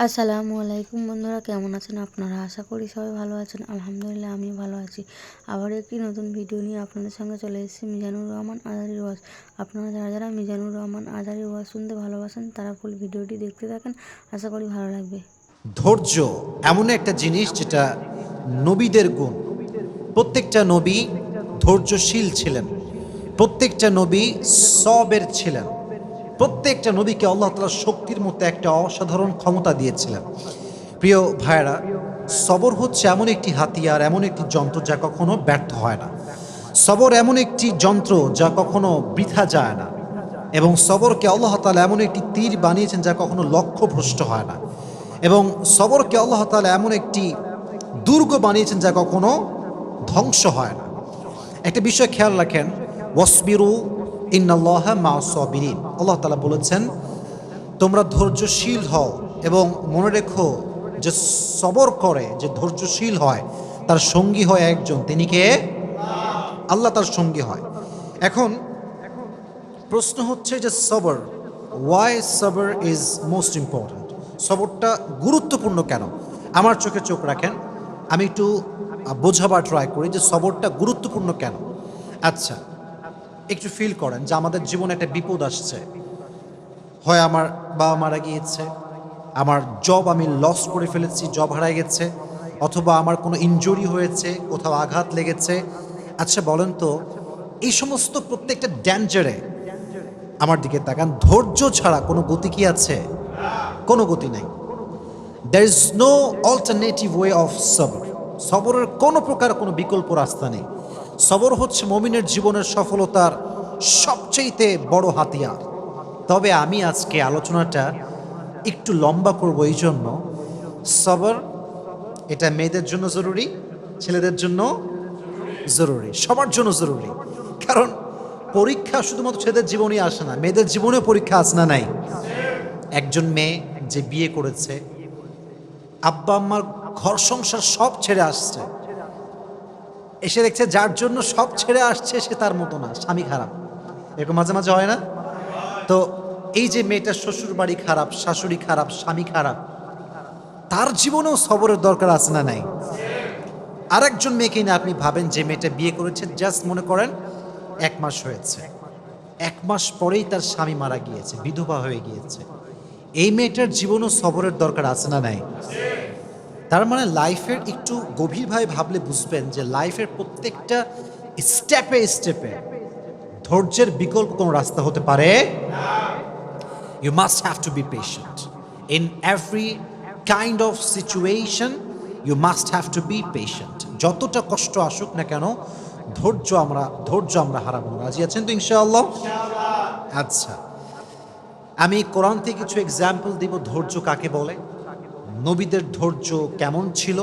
আসসালামু আলাইকুম বন্ধুরা, কেমন আছেন আপনারা? আশা করি সবাই ভালো আছেন। আলহামদুলিল্লাহ আমি ভালো আছি। আবার একটি নতুন ভিডিও নিয়ে আপনাদের সঙ্গে চলে এসেছি মিজানুর রহমান আজারির ওয়াজ। আপনারা যারা যারা মিজানুর রহমান আজারির ওয়াজ শুনতে ভালোবাসেন তারা ফুল ভিডিওটি দেখতে থাকেন, আশা করি ভালো লাগবে। ধৈর্য এমন একটা জিনিস যেটা নবীদের গুণ। প্রত্যেকটা নবী ধৈর্যশীল ছিলেন, প্রত্যেকটা নবী সবের ছিলেন, প্রত্যেকটা নবীকে আল্লাহ তাআলা শক্তির মতো একটা অসাধারণ ক্ষমতা দিয়েছিলেন। প্রিয় ভাইয়েরা, সবর হচ্ছে এমন একটি হাতিয়ার, এমন একটি যন্ত্র যা কখনো ব্যর্থ হয় না। সবর এমন একটি যন্ত্র যা কখনো বৃথা যায় না, এবং সবরকে আল্লাহ তাআলা এমন একটি তীর বানিয়েছেন যা কখনো লক্ষ্যভ্রষ্ট হয় না, এবং সবরকে আল্লাহ তাআলা এমন একটি দুর্গ বানিয়েছেন যা কখনো ধ্বংস হয় না। একটা বিষয় খেয়াল রাখেন, ওয়াসবিরু ইন্নাল্লাহা মা'আস সাবিরিন। আল্লাহ তাআলা বলেছেন তোমরা ধৈর্যশীল হও, এবং মনে রেখো যে সবর করে, যে ধৈর্যশীল হয়, তার সঙ্গী হয় একজন, তিনি কে? আল্লাহ তার সঙ্গী হয়। এখন প্রশ্ন হচ্ছে যে সবর, ওয়াই সবর ইজ মোস্ট ইম্পর্ট্যান্ট? সবরটা গুরুত্বপূর্ণ কেন? আমার চোখে চোখ রাখেন, আমি একটু বোঝাবার ট্রাই করি যে সবরটা গুরুত্বপূর্ণ কেন। আচ্ছা, একটু ফিল করেন যে আমাদের জীবনে একটা বিপদ আসছে। হয় আমার বাবা মারা গিয়েছে, আমার জব আমি লস করে ফেলেছি, জব হারায় গেছে, অথবা আমার কোনো ইনজুরি হয়েছে, কোথাও আঘাত লেগেছে। আচ্ছা বলেন তো, এই সমস্ত প্রত্যেকটা ড্যাঞ্জারে আমার দিকে তাকান, ধৈর্য ছাড়া কোনো গতি কি আছে? কোনো গতি নাই। There is no alternative way of সবর। সবরের কোনো প্রকার কোনো বিকল্প রাস্তা নেই। সবর হচ্ছে মুমিনের জীবনের সফলতার সবচেয়ে বড় হাতিয়ার। তবে আমি আজকে আলোচনাটা একটু লম্বা করব, এই জন্য সবর এটা মেয়েদের জন্য জরুরি, ছেলেদের জন্য জরুরি, সবার জন্য জরুরি। কারণ পরীক্ষা শুধুমাত্র ছেলেদের জীবনেই আসে না, মেয়েদের জীবনেও পরীক্ষা আসে না নাই? একজন মেয়ে যে বিয়ে করেছে, আব্বা আম্মার ঘর সংসার সব ছেড়ে আসছে, এসে দেখছে যার জন্য সব ছেড়ে আসছে সে তার মতো না, স্বামী খারাপ। এরকম মাঝে মাঝে হয় না? তো এই যে মেয়েটার শ্বশুর বাড়ি খারাপ, শাশুড়ি খারাপ, স্বামী খারাপ, তার জীবনেও সবরের দরকার আছে না নাই? আরেকজন মেয়েকে না আপনি ভাবেন, যে মেয়েটা বিয়ে করেছে, জাস্ট মনে করেন 1 মাস হয়েছে, 1 মাস পরেই তার স্বামী মারা গিয়েছে, বিধবা হয়ে গিয়েছে। এই মেয়েটার জীবনও সবরের দরকার আছে না নাই? তার মানে লাইফের একটু গভীরভাবে ভাবলে বুঝবেন যে লাইফের প্রত্যেকটা স্টেপে স্টেপে ধৈর্যের বিকল্প কোনো রাস্তা হতে পারে। You must have to be patient in every kind of situation. You must have to be patient. যতটা কষ্ট আসুক না কেন, ধৈর্য আমরা হারাবো না। রাজি আছেন তো ইনশাআল্লাহ? আচ্ছা, আমি কোরআন থেকে কিছু এক্সাম্পল দিব ধৈর্য কাকে বলে, নবীদের ধৈর্য কেমন ছিল,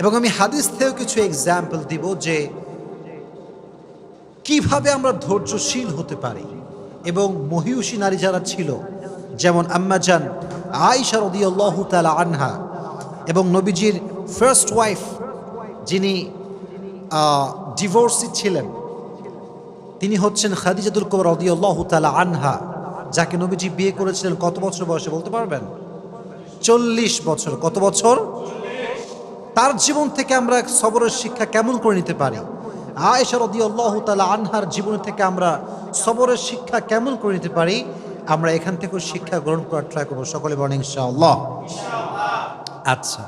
এবং আমি হাদিস থেকেও কিছু এক্সাম্পল দিব যে কিভাবে আমরা ধৈর্যশীল হতে পারি। এবং মহিয়সী নারী যারা ছিল, যেমন আম্মাজান আয়েশা রাদিয়াল্লাহু তাআলা আনহা, এবং নবীজির ফার্স্ট ওয়াইফ যিনি ডিভোর্সি ছিলেন, তিনি হচ্ছেন খাদিজাতুল কুবরা রাদিয়াল্লাহু তাআলা আনহা, যাকে নবীজি বিয়ে করেছিলেন কত বছর বয়সে বলতে পারবেন? 40 বছর। কত বছর? তার জীবন থেকে আমরা সবরের শিক্ষা কেমন করে নিতে পারি? আয়েশা রাদিয়াল্লাহু তাআলা আনহার জীবন থেকে আমরা সবরের শিক্ষা কেমন করে নিতে পারি? আমরা এখান থেকেও শিক্ষা গ্রহণ করার ট্রাই করবো। সকলে বলেন ইনশাআল্লাহ। আচ্ছা,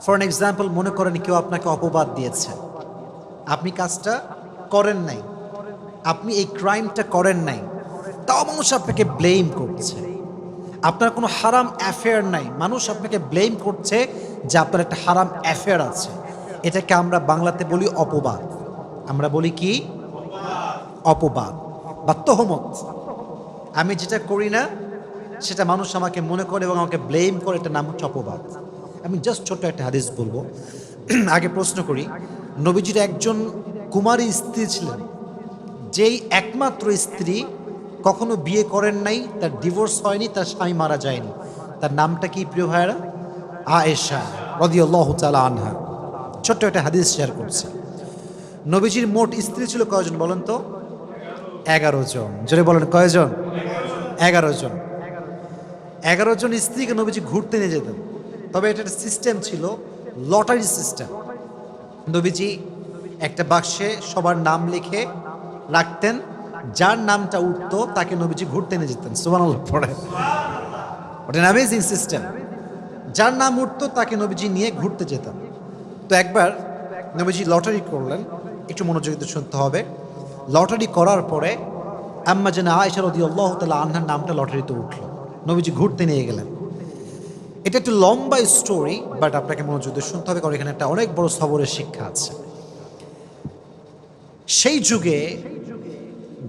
ফর এন এক্সাম্পল, মনে করেন কেউ আপনাকে অপবাদ দিয়েছে, আপনি কাজটা করেন নাই, আপনি এই ক্রাইমটা করেন নাই, তাও মানুষ আপনাকে ব্লেম করছে। আপনার কোনো হারাম অ্যাফেয়ার নাই, মানুষ আপনাকে ব্লেম করছে যে আপনার একটা হারাম অ্যাফেয়ার আছে। এটাকে আমরা বাংলাতে বলি অপবাদ। আমরা বলি কি? অপবাদ বা তহমত। আমি যেটা করি না সেটা মানুষ আমাকে মনে করে এবং আমাকে ব্লেম করে, এটা নাম হচ্ছে অপবাদ। আমি জাস্ট ছোট্ট একটা হাদিস বলবো। আগে প্রশ্ন করি, নবীজির একজন কুমারী স্ত্রী ছিলেন, যেই একমাত্র স্ত্রী, কখনো বিয়ে করেন নাই, তার ডিভোর্স হয়নি, তার স্বামী মারা যায়নি। তার নামটা কি প্রিয় ভাইয়েরা? আয়েশা রাদিয়াল্লাহু তাআলা আনহা। ছোট্ট একটা হাদিস শেয়ার করছি। নবীজির মোট স্ত্রী ছিল কয়জন বলেন তো? 11 জন। জোরে বলেন কয়জন? 11 জন। 11 জন স্ত্রীকে নবীজি ঘুরতে নিয়ে যেতেন। তবে এটার সিস্টেম ছিল লটারি সিস্টেম। নবীজি একটা বাক্সে সবার নাম লিখে রাখতেন, যার নামটা উঠতো তাকে নবীজি ঘুরতে নিয়ে যেতেন। সুবহানাল্লাহ পড়ে। ওটা অ্যামেজিং সিস্টেম। যার নাম উঠতো তাকে নবীজি নিয়ে ঘুরতে যেতেন। তো একবার নবীজি লটারি করলেন, একটু মনোযোগ দিয়ে শুনতে হবে। লটারি করার পরে আম্মা জান আয়েশা রাদিয়াল্লাহু তাআলা আনহার নামটা লটারিতে উঠলো, নবীজি ঘুরতে নিয়ে গেলেন। এটা একটু লম্বা স্টোরি, বাট আপনাকে মনোযোগ দিয়ে শুনতে হবে, কারণ এখানে একটা অনেক বড় সবরের শিক্ষা আছে। সেই যুগে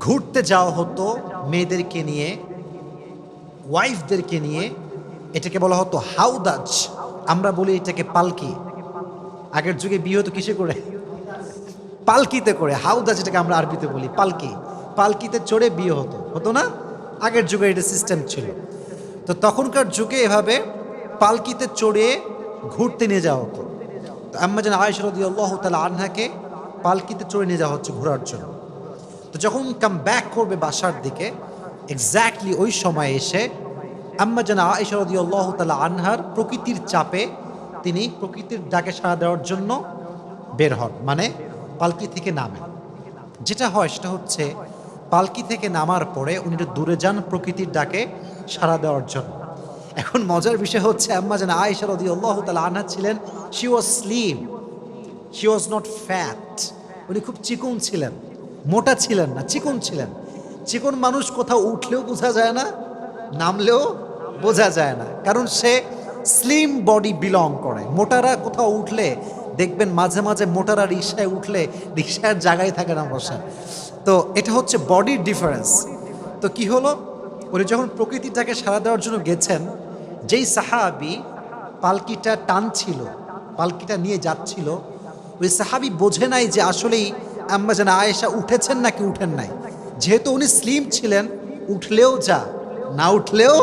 ঘুরতে যাওয়া হতো মেয়েদেরকে নিয়ে, ওয়াইফদেরকে নিয়ে। এটাকে বলা হতো হাউদাজ, আমরা বলি এটাকে পালকি। আগের যুগে বিয়ে হতো কিসে করে? পালকিতে করে। হাউদাজ যেটাকে আমরা আরবিতে বলি পালকি, পালকিতে চড়ে বিয়ে হতো, হতো না? আগের যুগে এটা সিস্টেম ছিল। তো তখনকার যুগে এভাবে পালকিতে চড়ে ঘুরতে নিয়ে যাওয়া হতো। তো আম্মা জান আয়েশা রাদিয়াল্লাহু তাআলা আনহাকে পালকিতে চড়ে নিয়ে যাওয়া হচ্ছে ঘোরার জন্য। তো যখন কাম ব্যাক করবে বাসার দিকে, এক্স্যাক্টলি ওই সময় এসে আম্মা জান আয়েশা রাদিয়াল্লাহু তাআলা আনহার প্রকৃতির চাপে তিনি প্রকৃতির ডাকে সাড়া দেওয়ার জন্য বের হন, মানে পালকি থেকে নামেন। যেটা হয় সেটা হচ্ছে পালকি থেকে নামার পরে উনি একটু দূরে যান প্রকৃতির ডাকে সাড়া দেওয়ার জন্য। এখন মজার বিষয় হচ্ছে আম্মা জান আয়েশা রাদিয়াল্লাহু তাআলা আনহা ছিলেন, she was slim, she was not fat. উনি খুব চিকন ছিলেন, মোটা ছিলেন না, চিকন ছিলেন। চিকন মানুষ কোথাও উঠলেও বোঝা যায় না, নামলেও বোঝা যায় না, কারণ সে স্লিম বডি বিলং করে। মোটারা কোথাও উঠলে দেখবেন মাঝে মাঝে মোটারা রিক্সায় উঠলে রিক্সার জায়গায় থাকে না বসা। তো এটা হচ্ছে বডির ডিফারেন্স। তো কি হলো, উনি যখন প্রকৃতিটাকে সাড়া দেওয়ার জন্য গেছেন, যেই সাহাবি পালকিটা টানছিল, পালকিটা নিয়ে যাচ্ছিল, ওই সাহাবি বোঝে নাই যে আসলেই আম্মা জান আয়েশা উঠেছেন নাকি উঠেন নাই। যেহেতু উনি স্লিম ছিলেন, উঠলেও যা, না উঠলেও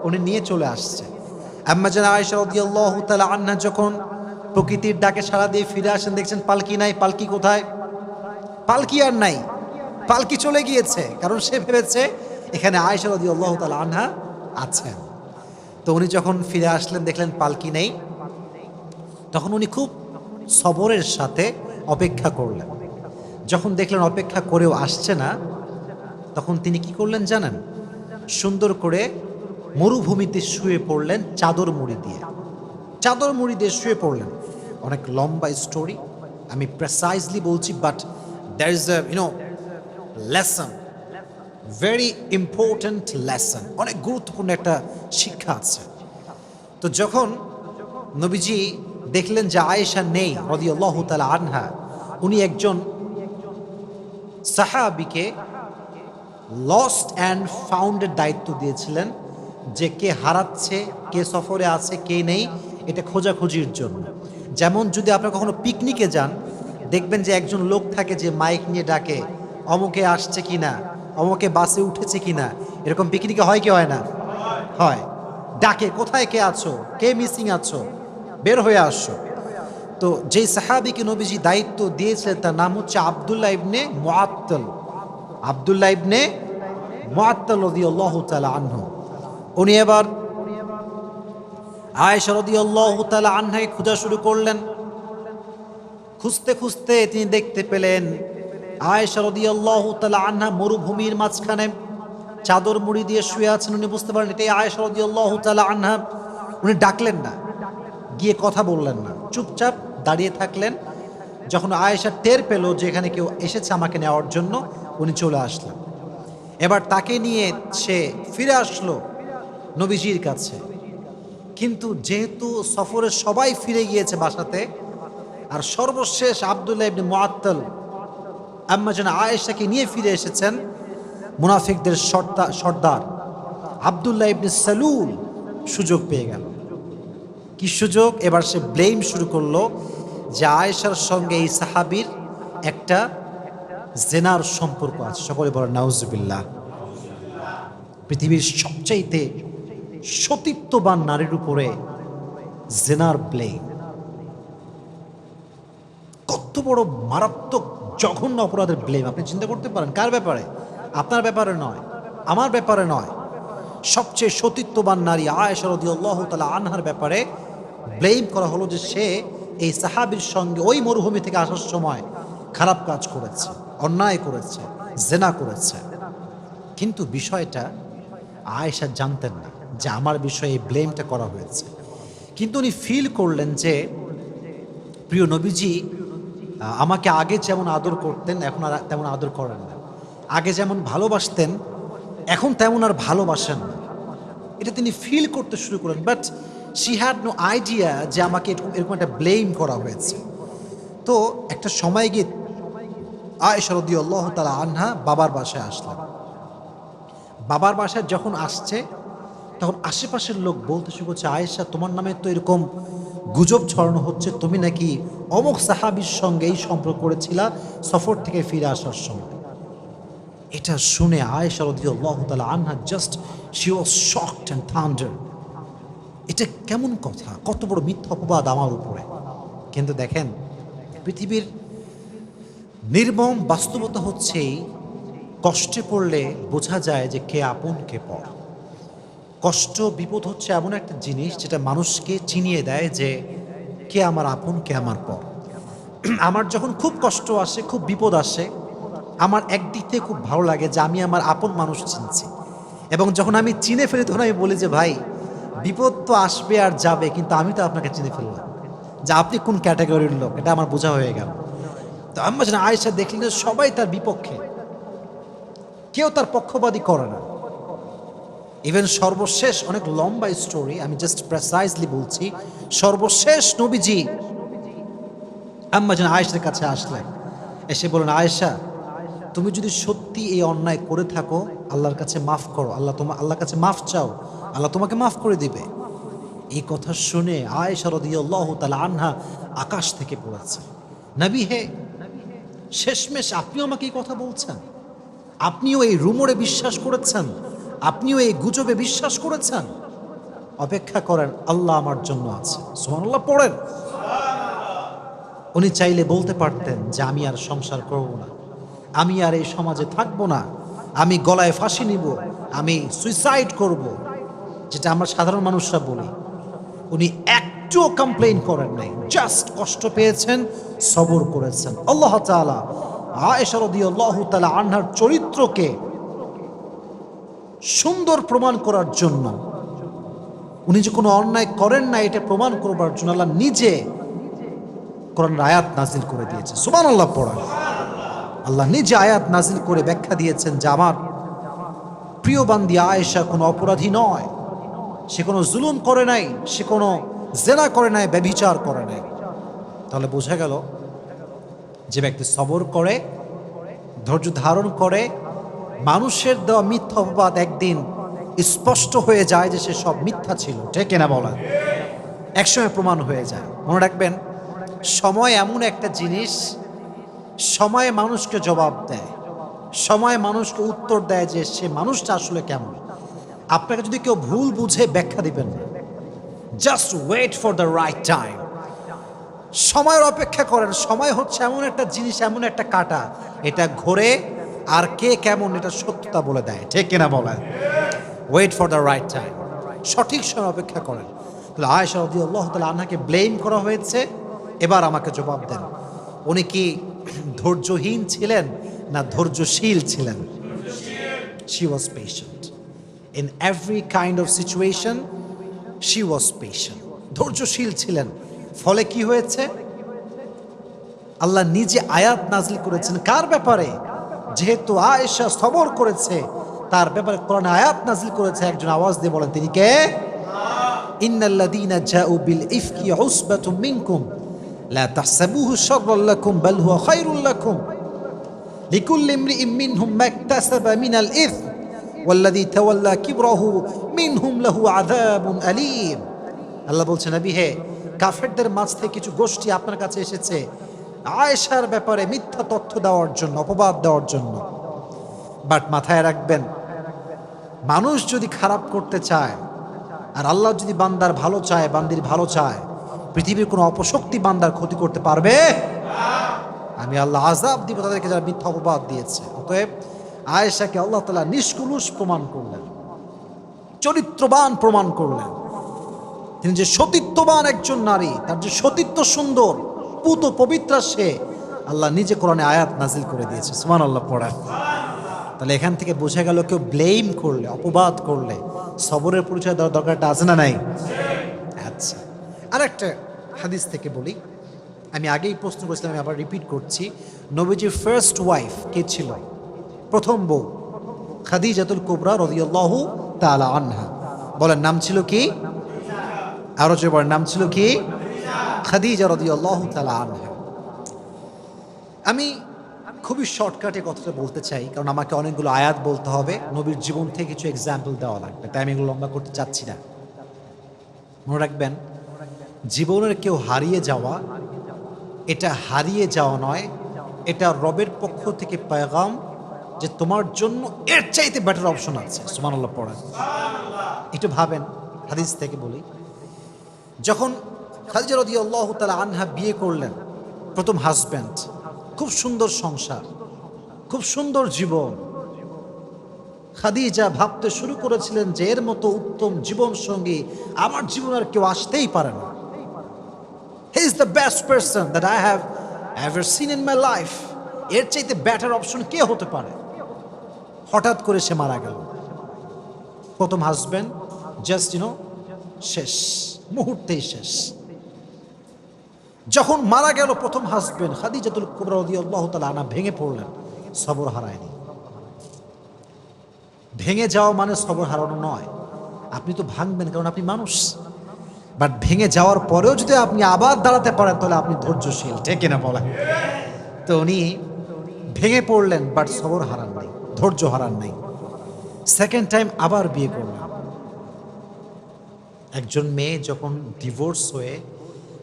উনি নিয়ে চলে আসছে। আম্মা জান আয়েশা রাদিয়াল্লাহু তাআলা আনহা যখন প্রকৃতির ডাকে সাড়া দিয়ে ফিরে আসেন, দেখছেন পালকি নাই। পালকি কোথায়? পালকি আর নাই, পালকি চলে গিয়েছে। কারণ সে ভেবেছে এখানে আয়েশা রাদিয়াল্লাহু তাআলা আনহা আছেন। তো উনি যখন ফিরে আসলেন, দেখলেন পালকি নেই। তখন উনি খুব সবরের সাথে অপেক্ষা করলেন। যখন দেখলেন অপেক্ষা করেও আসছে না, তখন তিনি কি করলেন জানেন? সুন্দর করে মরুভূমিতে শুয়ে পড়লেন চাদর মুড়ি দিয়ে। চাদর মুড়ি দিয়ে শুয়ে পড়লেন। অনেক লম্বা স্টোরি, আমি প্রেসাইজলি বলছি, but there is a lesson, very important lesson, অনেক গুরুত্বপূর্ণ একটা শিক্ষা আছে। তো যখন নবীজি দেখলেন যে আয়েশা নেই রাদিয়াল্লাহু তাআলা আনহা, উনি একজন সাহাবীকে লস্ট অ্যান্ড ফাউন্ডের দায়িত্ব দিয়েছিলেন, যে কে হারাচ্ছে, কে সফরে আছে, কে নেই, এটা খোঁজাখুঁজির জন্য। যেমন যদি আপনারা কখনো পিকনিকে যান, দেখবেন যে একজন লোক থাকে যে মাইক নিয়ে ডাকে, অমুকে আসছে কিনা, অমুকে বাসে উঠেছে কিনা। এরকম পিকনিকে হয় কি হয় না? হয়। ডাকে, কোথায় কে আছো, কে মিসিং আছো, বের হয়ে আসো। তো যেই সাহাবীকে নবীজি দায়িত্ব দিয়েছিলেন তার নাম হচ্ছে আব্দুল্লাহ ইবনে মুআত্তাল। আব্দুল্লাহ ইবনে মুআত্তাল রাদিয়াল্লাহু তাআলা আনহু। উনি এবার আয়েশা রাদিয়াল্লাহু তাআলা আনহাকে খোঁজা শুরু করলেন। খুঁজতে খুঁজতে তিনি দেখতে পেলেন আয়েশা রাদিয়াল্লাহু তাআলা আনহা মরুভূমির মাঝখানে চাদর মুড়ি দিয়ে শুয়ে আছেন। উনি বুঝতে পারেন এটাই আয়েশা রাদিয়াল্লাহু তাআলা আনহা। উনি ডাকলেন না, গিয়ে কথা বললেন না, চুপচাপ দাঁড়িয়ে থাকলেন। যখন আয়েশা টের পেল যে এখানে কেউ এসেছে আমাকে নেওয়ার জন্য, উনি চলে আসলেন। এবার তাকে নিয়ে সে ফিরে আসলো নবীজির কাছে। কিন্তু যেহেতু সফরের সবাই ফিরে গিয়েছে বাসাতে, আর সর্বশেষ আব্দুল্লাহ ইবনে মুআত্তাল আম্মা জান আয়েশাকে নিয়ে ফিরে এসেছেন, মুনাফিকদের সর্দার আব্দুল্লাহ ইবনে সালুল সুযোগ পেয়ে গেল। কি সুযোগ? এবার সে ব্লেম শুরু করলো যে আয়েশার সঙ্গে এই সাহাবীর একটা জেনার সম্পর্ক আছে। সকলে বলেন নাউজুবিল্লাহ। পৃথিবীর সবচাইতে সতীত্ববান নারীর উপরে জেনার ব্লেম, কত বড় মারাত্মক জঘন্য অপরাধের ব্লেম। আপনি চিন্তা করতে পারেন কার ব্যাপারে? আপনার ব্যাপারে নয়, আমার ব্যাপারে নয়, সবচেয়ে সতীত্ববান নারী আয়েশা রাদিয়াল্লাহু তাআলা আনহার ব্যাপারে ব্লেম করা হলো যে সে এই সাহাবীর সঙ্গে ওই মরুভূমি থেকে আসার সময় খারাপ কাজ করেছে, অন্যায় করেছে, জেনা করেছে। কিন্তু বিষয়টা আয়েশা জানতেন না যে আমার বিষয়ে এই ব্লেমটা করা হয়েছে। কিন্তু উনি ফিল করলেন যে প্রিয় নবীজি আমাকে আগে যেমন আদর করতেন এখন আর তেমন আদর করেন না, আগে যেমন ভালোবাসতেন এখন তেমন আর ভালোবাসেন না। এটা তিনি ফিল করতে শুরু করেন, but she had no idea যে আমাকে এরকম একটা ব্লেম করা হয়েছে। তো একটা সময় গিয়ে আয়েশা রাদিয়াল্লাহু তাআলা আনহা বাবার বাসায় আসলেন। বাবার বাসায় যখন আসছে তখন আশেপাশের লোক বলতে শুরু করছে, আয়েশা তোমার নামে তো এরকম গুজব ছড়ানো হচ্ছে, তুমি নাকি অমুক সাহাবীর সঙ্গে এই সম্পর্ক করেছিলা সফর থেকে ফিরে আসার সময়। এটা শুনে আয়েশা রাদিয়াল্লাহু তাআলা আনহা just she was shocked and thunder. এটা কেমন কথা, কত বড় মিথ্যা অপবাদ আমার উপরে। কিন্তু দেখেন, পৃথিবীর নির্মম বাস্তবতা হচ্ছে কষ্টে পড়লে বোঝা যায় যে কে আপন কে পর। কষ্ট বিপদ হচ্ছে এমন একটা জিনিস যেটা মানুষকে চিনিয়ে দেয় যে কে আমার আপন কে আমার পর। আমার যখন খুব কষ্ট আসে, খুব বিপদ আসে, আমার একদিক থেকে খুব ভালো লাগে যে আমি আমার আপন মানুষ চিনছি। এবং যখন আমি চিনে ফেলি তখন আমি বলি যে ভাই বিপদ তো আসবে আর যাবে, কিন্তু আমি তো আপনাকে চিনে ফেললাম যে আপনি কোন ক্যাটাগরির লোক, এটা আমার বোঝা হয়ে গেল। তো আম্মা জান আয়েশা দেখলেন যে সবাই তার বিপক্ষে, কেউ তার পক্ষপাতী করে না। ইভেন সর্বশেষ, অনেক লম্বা স্টোরি, আমি জাস্ট প্রেসাইজলি বলছি, সর্বশেষ নবীজি আম্মা জান আয়েশার কাছে আসলেন, এসে বলেন, আয়েশা তুমি যদি সত্যি এই অন্যায় করে থাকো আল্লাহর কাছে মাফ করো, আল্লাহর কাছে মাফ চাও, আল্লাহ তোমাকে মাফ করে দিবে। এই কথা শুনে আয়েশা রাদিয়াল্লাহু তাআলা আনহা আকাশ থেকে পড়েছে, নবী হে, শেষমেশ আপনিও আমাকে এই কথা বলছেন, আপনিও এই রুমরে বিশ্বাস করেছেন, আপনিও এই গুজবে বিশ্বাস করেছেন? অপেক্ষা করেন, আল্লাহ আমার জন্য আছে। সুবহানাল্লাহ পড়েন। উনি চাইলে বলতে পারতেন যে আমি আর সংসার করব না, আমি আর এই সমাজে থাকবো না, আমি গলায় ফাঁসি নিব, আমি সুইসাইড করব, যেটা আমরা সাধারণ মানুষরা বলি। উনি একটুও কমপ্লেইন করেন নাই, জাস্ট কষ্ট পেয়েছেন, সবর করেছেন। আল্লাহ তাআলা আয়েশা রাদিয়াল্লাহু তাআলা আনহার চরিত্রকে সুন্দর প্রমাণ করার জন্য, উনি যে কোনো অন্যায় করেন না এটা প্রমাণ করবার জন্য আল্লাহ নিজে কোরআনের আয়াত নাজিল করে দিয়েছে। সুবহানাল্লাহ পড়েন। আল্লাহ নিজে আয়াত নাজিল করে ব্যাখ্যা দিয়েছেন যে আমার প্রিয় বান্দি আয়েশা কোনো অপরাধী নয়, সে কোনো জুলুম করে নাই, সে কোনো জেনা করে নাই, ব্যভিচার করে নাই। তাহলে বোঝা গেল যে ব্যক্তি সবর করে, ধৈর্য ধারণ করে, মানুষের দেওয়া মিথ্যা অপবাদ একদিন স্পষ্ট হয়ে যায় যে সে সব মিথ্যা ছিল, ঠিক না বলা, একসময় প্রমাণ হয়ে যায়। মনে রাখবেন, সময় এমন একটা জিনিস, সময় মানুষকে জবাব দেয়, সময় মানুষকে উত্তর দেয় যে সে মানুষটা আসলে কেমন। আপনাকে যদি কেউ ভুল বুঝে ব্যাখ্যা দিবেন না, just wait for the right time. সময়ের অপেক্ষা করেন। সময় হচ্ছে এমন একটা জিনিস, এমন একটা কাঁটা, এটা ঘোরে আর কে কেমন এটা সত্যতা বলে দেয়, ঠিক কিনা বলেন? Wait for the right time, সঠিক সময় অপেক্ষা করেন। তাহলে আয়েশা রাদিয়াল্লাহু তাআলা আনহাকে ব্লেম করা হয়েছে, এবার আমাকে জবাব দেন, উনি কি ধৈর্যহীন ছিলেন না ধৈর্যশীল ছিলেন? She was patient. In every kind of situation, she was patient. ধৈর্যশীল ছিলেন। ফলে কি হয়েছে? আল্লাহ নিজে আয়াত নাজিল করেছেন কার ব্যাপারে? যেহেতু আয়েশা সবর করেছে, তার ব্যাপারে কোরআনে আয়াত নাজিল করেছে। একজন আওয়াজ দিয়ে বলেন, তিনি কে? ইন্নাল্লাযীনা জাউ বিল ইফকি উসবাতুম মিনকুম লা তাহসাবুহু শাররাল লাকুম বাল হুয়া খায়রুল লাকুম লিকুল্লি ইমরিইম মিনহুম মাকতাসাবা মিনাল ইথম ওয়াল্লাযী তাওয়াল্লা কিবরাহু মিনহুম লাহু আযাবুন আলীম। আল্লাহ বলছেন, নবী হে, কাফেরদের মাঝ থেকে কিছু গোষ্ঠী আপনার কাছে এসেছে আয়েশার ব্যাপারে মিথ্যা তথ্য দেওয়ার জন্য, অপবাদ দেওয়ার জন্য। বাট মাথায় রাখবেন, মানুষ যদি খারাপ করতে চায় আর আল্লাহ যদি বান্দার ভালো চায়, বান্দির ভালো চায়, পৃথিবীর কোনো অপশক্তি বান্দার ক্ষতি করতে পারবে? আমি আল্লাহ আযাব দিব তাদেরকে যারা মিথ্যা অপবাদ দিয়েছে। অতএব আয়েশাকে আল্লাহ তাআলা নিষ্কুলুষ প্রমাণ করলেন। চরিত্রবান প্রমাণ করলেন। তিনি যে সতীত্ববান একজন নারী, তার যে সতীত্ব সুন্দর, পুত পবিত্রা সে, আল্লাহ নিজে কোরআনে আয়াত নাজিল করে দিয়েছে। সুবহানাল্লাহ পড়া। তাহলে এখান থেকে বোঝা গেল কেউ ব্লেম করলে, অপবাদ করলে সবরের পরিচয় দেওয়ার দরকারটা আছে না নাই? আচ্ছা, আর একটা হাদিস থেকে বলি। আমি আগেই প্রশ্ন করেছিলাম, আমি আবার রিপিট করছি। নবীজির ফার্স্ট ওয়াইফ কে ছিল? প্রথম বউ খাদিজাতুল কুবরা রাদিয়াল্লাহু তাআলা আনহা। বলেন নাম ছিল কি? আরো যে বলেন নাম ছিল কি? খাদিজা রাদিয়াল্লাহু তাআলা আনহা। আমি খুবই শর্টকাটে কথাটা বলতে চাই, কারণ আমাকে অনেকগুলো আয়াত বলতে হবে, নবীর জীবন থেকে কিছু এক্সাম্পল দেওয়া লাগবে, তাই আমি এগুলো লম্বা করতে চাচ্ছি না। মনে রাখবেন, জীবনের কেউ হারিয়ে যাওয়া, এটা হারিয়ে যাওয়া নয়, এটা রবের পক্ষ থেকে পেগাম যে তোমার জন্য এর চাইতে বেটার অপশন আছে। সুবহানাল্লাহ পড়া। একটু ভাবেন, হাদিস থেকে বলি। যখন খাদিজা রাদিয়াল্লাহু তাআলা আনহা বিয়ে করলেন, প্রথম হাজব্যান্ড, খুব সুন্দর সংসার, খুব সুন্দর জীবন। খাদিজা ভাবতে শুরু করেছিলেন যে এর মতো উত্তম জীবন সঙ্গী আমার জীবন আর কেউ আসতেই পারে না। He is the best person that I have ever seen in my life. এর চাইতে বেটার অপশন কে হতে পারে? হঠাৎ করে সে মারা গেল। প্রথম হাজব্যান্ড জাস্ট শেষ, মুহূর্তেই শেষ। যখন মারা গেল প্রথম হাজবেন্ড, খাদিজাতুল কুবরা রাদিয়াল্লাহু তাআলা আনহা ভেঙে পড়লেন। সবর হারায়নি। ভেঙে যাওয়া মানে সবর হারানো নয়। আপনি তো ভাঙবেন, কারণ আপনি মানুষ, বাট ভেঙে যাওয়ার পরেও যদি আপনি আবার দাঁড়াতে পারেন তাহলে আপনি ধৈর্যশীল, ঠিক কিনা বলেন? তো উনি ভেঙে পড়লেন, বাট সবর হারান নাই, ধৈর্য হারান নাই। সেকেন্ড টাইম আবার বিয়ে করলেন। একজন মেয়ে যখন ডিভোর্স হয়ে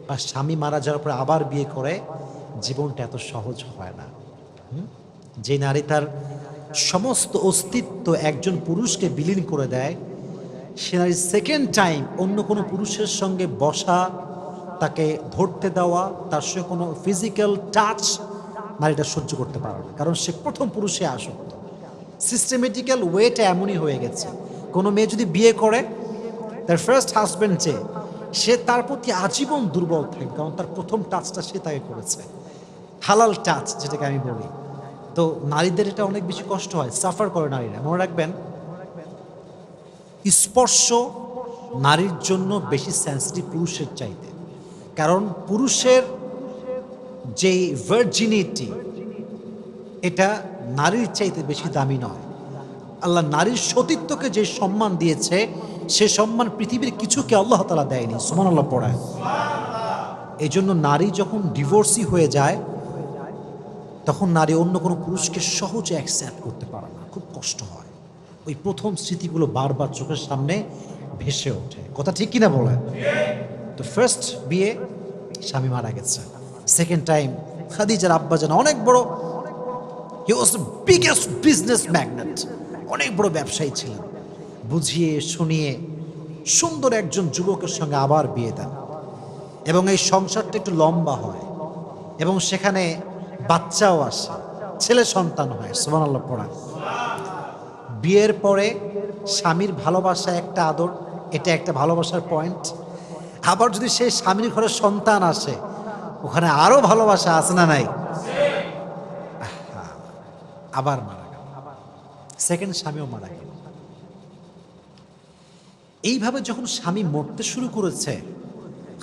বা স্বামী মারা যাওয়ার পরে আবার বিয়ে করে, জীবনটা এত সহজ হয় না। যে নারী তার সমস্ত অস্তিত্ব একজন পুরুষকে বিলীন করে দেয়, সে নারী সেকেন্ড টাইম অন্য কোনো পুরুষের সঙ্গে বসা, তাকে ধরতে দেওয়া, তার সঙ্গে কোনো ফিজিক্যাল টাচ নারীটা সহ্য করতে পারে না, কারণ সে প্রথম পুরুষে আসক্ত। সিস্টেমেটিক্যাল ওয়েটা এমনই হয়ে গেছে। কোনো মেয়ে যদি বিয়ে করে, তার ফার্স্ট হাজব্যান্ড যে, সে তার প্রতি আজীবন দুর্বল থাকে, কারণ তার প্রথম টাচটা সে তাকে করেছে, হালাল টাচ যেটাকে আমি বলি। তো নারীদের এটা অনেক বেশি কষ্ট হয়, সাফার করে নারীরা। মনে রাখবেন, স্পর্শ নারীর জন্য বেশি সেন্সিটিভ পুরুষের চাইতে, কারণ পুরুষের যেই ভার্জিনিটি, এটা নারীর চাইতে বেশি দামি নয়। আল্লাহ নারীর সতীত্বকে যে সম্মান দিয়েছে, সে সম্মান পৃথিবীর কিছুকে আল্লাহ তাআলা দেয়নি। সুবহানাল্লাহ পড়ায়। এই জন্য নারী যখন ডিভোর্সি হয়ে যায়, তখন নারী অন্য কোনো পুরুষকে সহজে অ্যাকসেপ্ট করতে পারে না, খুব কষ্ট হয়। ওই প্রথম স্মৃতিগুলো বারবার চোখের সামনে ভেসে ওঠে। কথা ঠিক কিনা বলেন? তো ফার্স্ট বিয়ে, স্বামী মারা গেছে। সেকেন্ড টাইম খাদিজার আব্বাজান অনেক বড়, he was the biggest business magnate, অনেক বড় ব্যবসায়ী ছিলেন। বুঝিয়ে শুনিয়ে সুন্দর একজন যুবকের সঙ্গে আবার বিয়ে দেন, এবং এই সংসারটা একটু লম্বা হয়, এবং সেখানে বাচ্চাও আসে, ছেলে সন্তান হয়। সুবহানাল্লাহ পড়া। বিয়ের পরে স্বামীর ভালোবাসা একটা আদর, এটা একটা ভালোবাসার পয়েন্ট। আবার যদি সেই স্বামীর ঘরে সন্তান আসে, ওখানে আরো ভালোবাসা আছে না নাই? আবার মারা গেল, সেকেন্ড স্বামীও মারা গেল। এইভাবে যখন স্বামী মরতে শুরু করেছে,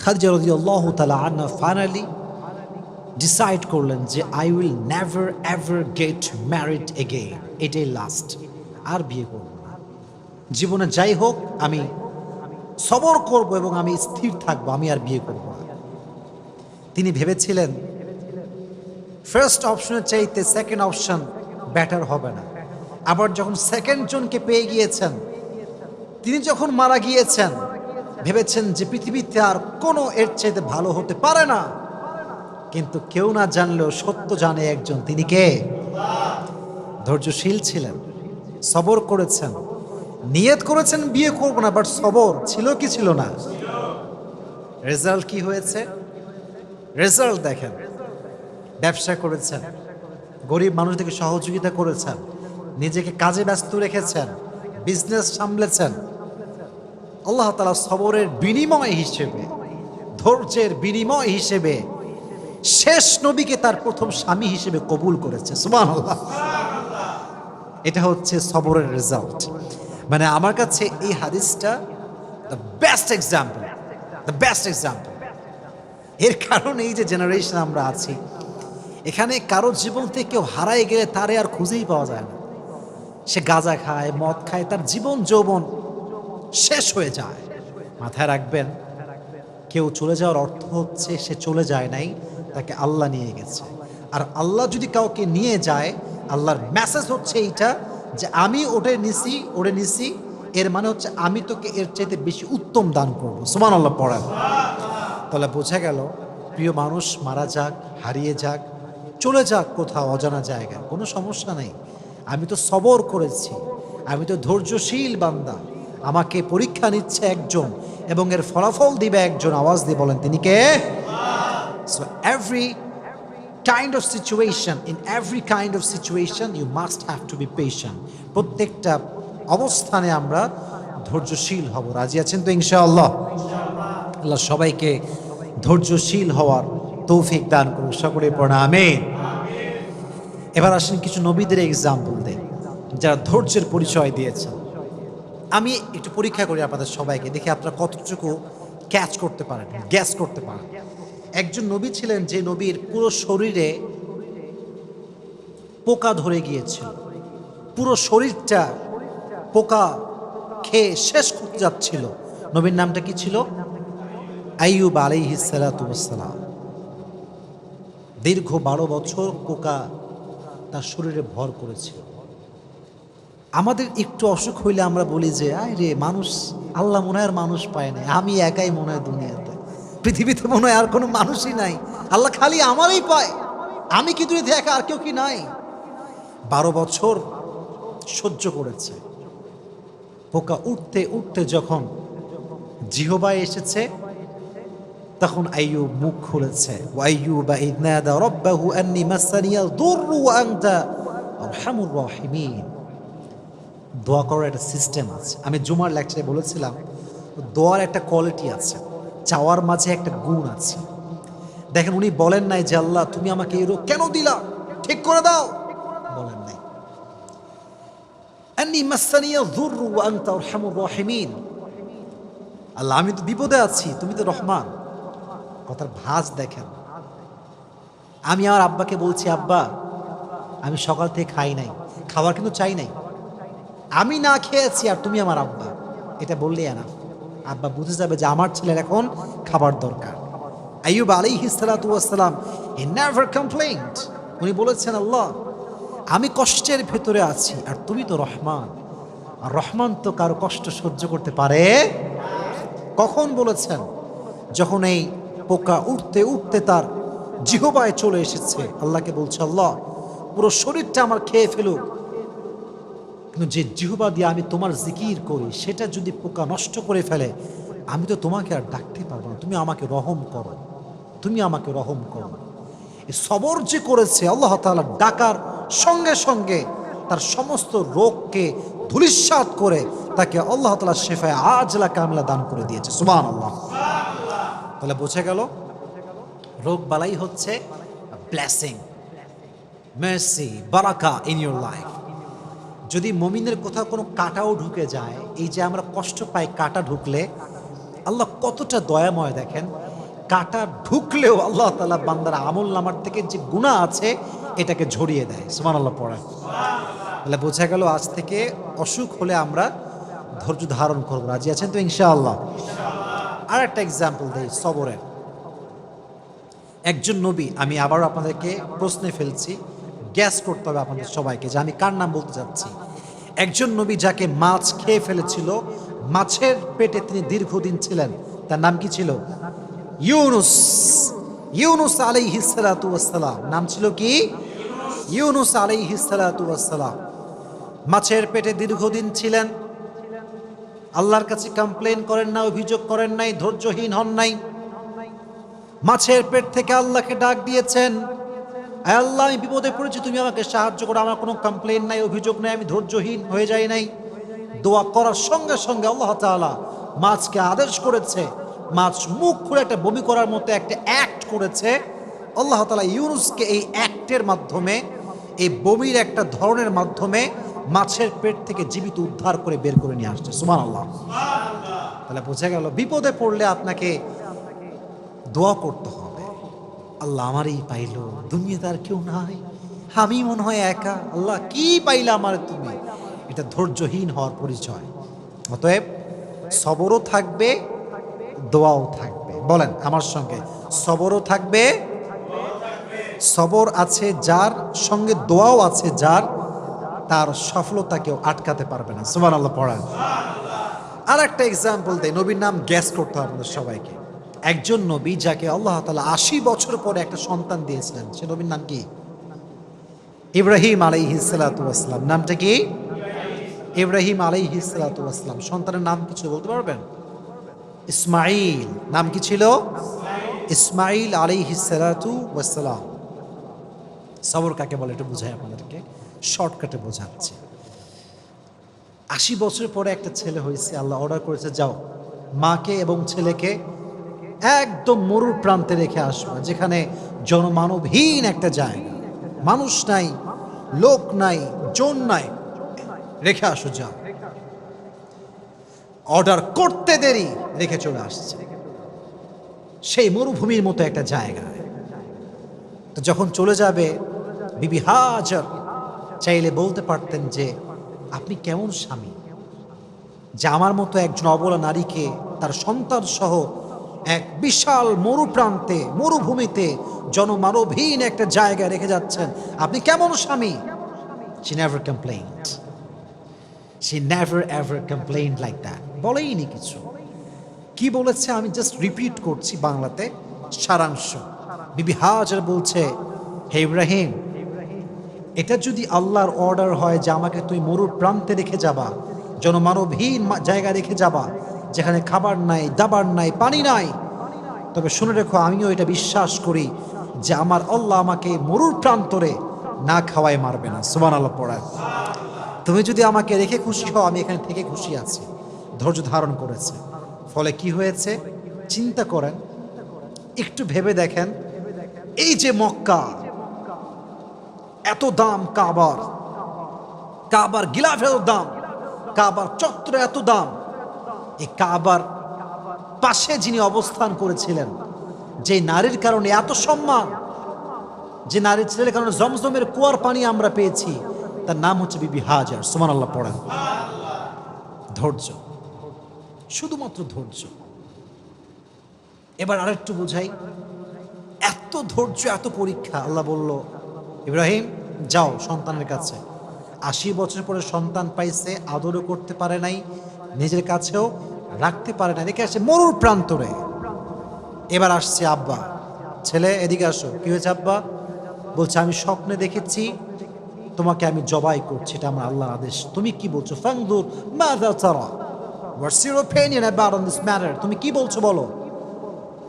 খাদিজা রাদিয়াল্লাহু তাআলা আনহা ফাইনালি ডিসাইড করলেন যে I will never ever get married again, এটাই লাস্ট, আর বিয়ে করব না। জীবনে যাই হোক আমি সবর করব এবং আমি স্থির থাকবো, আমি আর বিয়ে করব না। তিনি ভেবেছিলেন ফার্স্ট অপশনের চাইতে সেকেন্ড অপশন বেটার হবে না। আবার যখন সেকেন্ড জনকে পেয়ে গিয়েছেন, তিনি যখন মারা গিয়েছেন, ভেবেছেন যে পৃথিবীতে আর কোনো এর চাইতে ভালো হতে পারে না। কিন্তু কেউ না জানলেও সত্য জানে একজন, তিনি কে? ধৈর্যশীল ছিলেন, সবর করেছেন, নিয়ত করেছেন বিয়ে করব না, বাট সবর ছিল কি ছিল না? রেজাল্ট কি হয়েছে? রেজাল্ট দেখেন। ব্যবসা করেছেন, গরিব মানুষদেরকে সহযোগিতা করেছেন, নিজেকে কাজে ব্যস্ত রেখেছেন, বিজনেস সামলেছেন, আল্লাহ তাআলা সবরের বিনিময় হিসেবে, ধৈর্যের বিনিময় হিসেবে শেষ নবীকে তার প্রথম স্বামী হিসেবে কবুল করেছে। সুবহানাল্লাহ। এটা হচ্ছে সবরের রেজাল্ট। মানে আমার কাছে এই হাদিসটা the best example, the best example. এর কারণ এই যে জেনারেশন আমরা আছি, এখানে কারো জীবন থেকে কেউ হারায় গেলে তারে আর খুঁজেই পাওয়া যায় না। সে গাঁজা খায়, মদ খায়, তার জীবন যৌবন শেষ হয়ে যায়। মাথায় রাখবেন, কেউ চলে যাওয়ার অর্থ হচ্ছে সে চলে যায় নাই, তাকে আল্লাহ নিয়ে গেছে। আর আল্লাহ যদি কাউকে নিয়ে যায়, আল্লাহর মেসেজ হচ্ছে এইটা যে আমি ওরে নিছি, এর মানে হচ্ছে আমি তোকে এর চাইতে বেশি উত্তম দান করবো। সুবহানাল্লাহ পড়েন। তাহলে বোঝা গেল, প্রিয় মানুষ মারা যাক, হারিয়ে যাক, চলে যাক কোথাও অজানা জায়গায়, কোনো সমস্যা নেই। আমি তো সবর করেছি, আমি তো ধৈর্যশীল বান্দা। আমাকে পরীক্ষা নিচ্ছে একজন এবং এর ফলাফল দিবে একজন। আওয়াজ দিয়ে বলেন তিনি কে? So every kind of situation, in every kind of situation you must have to be patient. প্রত্যেকটা অবস্থানে আমরা ধৈর্যশীল হব। রাজি আছেন তো ইনশাআল্লাহ? আল্লাহ সবাইকে ধৈর্যশীল হওয়ার তৌফিক দান করুন। সকলে পড়া আমিন। এবার আসেন কিছু নবীদের এক্সাম্পল দেই যারা ধৈর্যের পরিচয় দিয়েছেন। আমি একটু পরীক্ষা করি আপনাদের সবাইকে, দেখি আপনারা কতটুকু ক্যাচ করতে পারেন, গ্যাস করতে পারেন। একজন নবী ছিলেন যে নবীর পুরো শরীরে পোকা ধরে গিয়েছিল, পুরো শরীরটা পোকা খেয়ে শেষ করতে যাচ্ছিল। নবীর নামটা কি ছিল? আইয়ুব আলাইহিস সালাতু ওয়াস সালাম। দীর্ঘ 12 বছর পোকা তার শরীরে ভর করেছিল। আমাদের একটু অসুখ হইলে আমরা বলি যে আয় রে মানুষ, আল্লাহ মনে হয় আর মানুষ পায় না, আমি একাই মনে হয় দুনিয়াতে, পৃথিবীতে মনে হয় আর কোনো মানুষই নাই, আল্লাহ খালি আমারই পায়, আমি কি তুই দেখা আর কেউ কি নাই? 12 বছর সহ্য করেছে। পোকা উঠতে উঠতে যখন জিহবায় এসেছে, তখন আইয়ুব মুখ খুলেছে। ওয়াইয়ুবা ইয নাদা রাব্বাহু আন্নী মাসানিয়াল দুররু ওয়া আনতা আরহামুর রাহিমিন। দোয়া করার একটা সিস্টেম আছে। আমি জুমার লেকচারে বলেছিলাম, দোয়ার একটা কোয়ালিটি আছে, চাওয়ার মাঝে একটা গুণ আছে। দেখেন, উনি বলেন নাই যে আল্লাহ তুমি আমাকে এই রোগ কেন দিলা, ঠিক করে দাও, বলেন নাই। আন্নী মাসানিয়াল দুররু ওয়া আনতা আরহামুর রাহিমিন। আল্লাহ আমি তো বিপদে আছি, তুমি তো রহমান। কথার ভাঁজ দেখেন। আমি আমার আব্বাকে বলছি, আব্বা আমি সকাল থেকে খাই নাই, খাবার কিন্তু চাই নাই, আমি না খেয়েছি আর তুমি আমার আব্বা, এটা বললেই না, আব্বা বুঝে যাবে যে আমার ছেলের এখন খাবার দরকার। আইয়ুব আলাইহিস সালাতু ওয়াস সালাম হি নেভার কমপ্লেইনড। উনি বলেছেন, আল্লাহ আমি কষ্টের ভেতরে আছি আর তুমি তো রহমান, আর রহমান তো কারো কষ্ট সহ্য করতে পারে। কখন বলেছেন? যখন এই পোকা উঠতে উঠতে তার জিহবায় চলে এসেছে। আল্লাহকে বলছে, আল্লাহ পুরো শরীরটা আমার খেয়ে ফেলুক, কিন্তু যে জিহবা দিয়ে আমি তোমার জিকির করি সেটা যদি পোকা নষ্ট করে ফেলে, আমি তো তোমাকে আর ডাকতে পারবো না, তুমি আমাকে রহম করো, তুমি আমাকে রহম করো। এই সবর যে করেছে, আল্লাহ তাআলা ডাকার সঙ্গে সঙ্গে তার সমস্ত রোগকে ধূলিসাৎ করে তাকে আল্লাহ তাআলা শিফায়ে আজলা কামিলা দান করে দিয়েছে। সুবহানাল্লাহ। তাহলে বোঝা গেল, রোগ বালাই হচ্ছে ব্লেসিং, মার্সি, বারাকা ইন ইউর লাইফ। যদি মুমিনের কোথাও কোনো কাঁটাও ঢুকে যায়, এই যে আমরা কষ্ট পাই কাঁটা ঢুকলে, আল্লাহ কতটা দয়াময় দেখেন। কাঁটা ঢুকলেও আল্লাহ তাআলা বান্দার আমল নামার থেকে যে গুনাহ আছে এটাকে ঝরিয়ে দেয়। সুবহানাল্লাহ পড়া। তাহলে বোঝা গেল, আজ থেকে অসুখ হলে আমরা ধৈর্য ধারণ করব। রাজি আছেন তো ইনশাআল্লাহ? আর একটা এক্সাম্পল দেই সবরের। একজন নবী, আমি আবারও আপনাদেরকে প্রশ্নে ফেলছি, গ্যাস করতে হবে আপনাদের সবাইকে যে আমি কার নাম বলতে যাচ্ছি। একজন নবী যাকে মাছ খেয়ে ফেলেছিল, মাছের পেটে তিনি দীর্ঘদিন ছিলেন, তার নাম কি ছিল? ইউনুস। ইউনুস আলাইহিস সালাতু ওয়াস সালাম। নাম ছিল কি? ইউনুস আলাইহিস সালাতু ওয়াস সালাম। মাছের পেটে দীর্ঘদিন ছিলেন, আল্লাহর কাছে কমপ্লেন করেন না, অভিযোগ করেন নাই, ধৈর্যহীন হন নাই। মাছের পেট থেকে আল্লাহকে ডাক দিয়েছেন, আল্লাহ আমি বিপদে পড়েছি, তুমি আমাকে সাহায্য করো, আমার কোনো কমপ্লেন নাই, অভিযোগ নাই, আমি ধৈর্যহীন হয়ে যাই নাই। দোয়া করার সঙ্গে সঙ্গে আল্লাহ তাআলা মাছকে আদেশ করেছে, মাছ মুখ খুলে একটা বমি করার মতো একটা অ্যাক্ট করেছে। আল্লাহ তাআলা ইউনুসকে এই অ্যাক্টের মাধ্যমে, এই বমির একটা ধরনের মাধ্যমে মাছের পেট থেকে জীবিত উদ্ধার করে বের করে নিয়ে আসছে। সুবহানাল্লাহ। তাহলে বোঝা গেল বিপদে পড়লে আপনাকে দোয়া করতে হবে, আল্লাহ আমারই পাইলো, দুনিয়াতে আর কেউ নাই, আমি মনে হয় একা, আল্লাহ কি পাইলা আমার তুমি। এটা ধৈর্যহীন হওয়ার পরিচয়। অতএব সবরও থাকবে, দোয়াও থাকবে। বলেন আমার সঙ্গে, সবরও থাকবে, সবর আছে যার সঙ্গে দোয়াও আছে যার, তার সফলতা কেউ আটকাতে পারবে না। সুবহানাল্লাহ পড়েন। আর একটা এক্সাম্পল দেয়, নবীর নাম গ্যাস করতে হবে আমাদের সবাইকে। একজন নবী যাকে আল্লাহ তাআলা ৮০ বছর পরে একটা সন্তান দিয়েছিলেন, সে নবীর নাম কি? ইব্রাহিম আলাইহিস সালাতু ওয়াস সালাম। নামটা কি? ইব্রাহিম আলাইহিস সালাতু ওয়াস সালাম। সন্তানের নাম কিছু বলতে পারবেন? ইসমাঈল। নাম কি ছিল? ইসমাঈল আলাইহিস সালাতু ওয়াস সালাম। সবর কাকে বলে একটু বুঝাই আপনাদেরকে, শর্টকাটে বোঝাচ্ছি। ৮০ বছর পরে একটা ছেলে হয়েছে, আল্লাহ অর্ডার করেছে যাও মাকে এবং ছেলেকে একদম মরুর প্রান্তে রেখে আসবে, যেখানে জনমানবহীন একটা জায়গা, মানুষ নাই, লোক নাই, জন নাই, রেখে আসো যাও। অর্ডার করতে দেরি, রেখে চলে আসছে সেই মরুভূমির মতো একটা জায়গায়। তো যখন চলে যাবে, বিবি হাজার চাইলে বলতে পারতেন যে আপনি কেমন স্বামী যে আমার মতো একজন অবলা নারীকে তার সন্তান সহ এক বিশাল মরুপ্রান্তে, মরুভূমিতে, জনমানবহীন একটা জায়গায় রেখে যাচ্ছেন, আপনি কেমন স্বামী? She never complained. She never ever complained like that. বলেইনি কিছু। কি বলেছে আমি জাস্ট রিপিট করছি বাংলাতে সারাংশ। বিবি হাজার বলছে, হে ইব্রাহিম, এটা যদি আল্লাহর অর্ডার হয় যে আমাকে তুই মরুর প্রান্তে রেখে যাবা, জনমানবহীন জায়গায় রেখে যাবা, যেখানে খাবার নাই, দাবার নাই, পানি নাই, তবে শুনে রেখো আমিও এটা বিশ্বাস করি যে আমার আল্লাহ আমাকে মরুর প্রান্তরে না খাওয়ায় মারবে না। সুবহানাল্লাহ পড়ায়। তুমি যদি আমাকে রেখে খুশি হও, আমি এখানে থেকে খুশি আছি। ধৈর্য ধারণ করেছে। ফলে কি হয়েছে চিন্তা করেন, একটু ভেবে দেখেন, এই যে মক্কা, এত দাম কাবার, কাবার গিলাফের দাম, কাবার চত্বরে এত দাম, এই কাবার পাশে যিনি অবস্থান করেছিলেন, যে নারীর কারণে এত সম্মান, যে নারীর ছেলের কারণে জমজমের কুয়ার পানি আমরা পেয়েছি, তার নাম হচ্ছে বিবি হাজার। সুবহানাল্লাহ পড়েন। ধৈর্য, শুধুমাত্র ধৈর্য। এবার আরেকটু বুঝাই, এত ধৈর্য, এত পরীক্ষা। আল্লাহ বলল, ইব্রাহিম যাও সন্তানের কাছে। ৮০ বছর পরে সন্তান পাইছে, আদরও করতে পারে নাই, নিজের কাছেও রাখতে পারে না, রেখে আসে মরুর প্রান্তরে। এবার আসছে আব্বা, ছেলে এদিকে আসো। কি হয়েছে আব্বা? বলছে আমি স্বপ্নে দেখেছি তোমাকে আমি জবাই করছি, এটা আমার আল্লাহর আদেশ। তুমি কি বলছো? ফাংদুর মাযা তারা, what's your opinion about on this matter? তুমি কি বলছো বলো।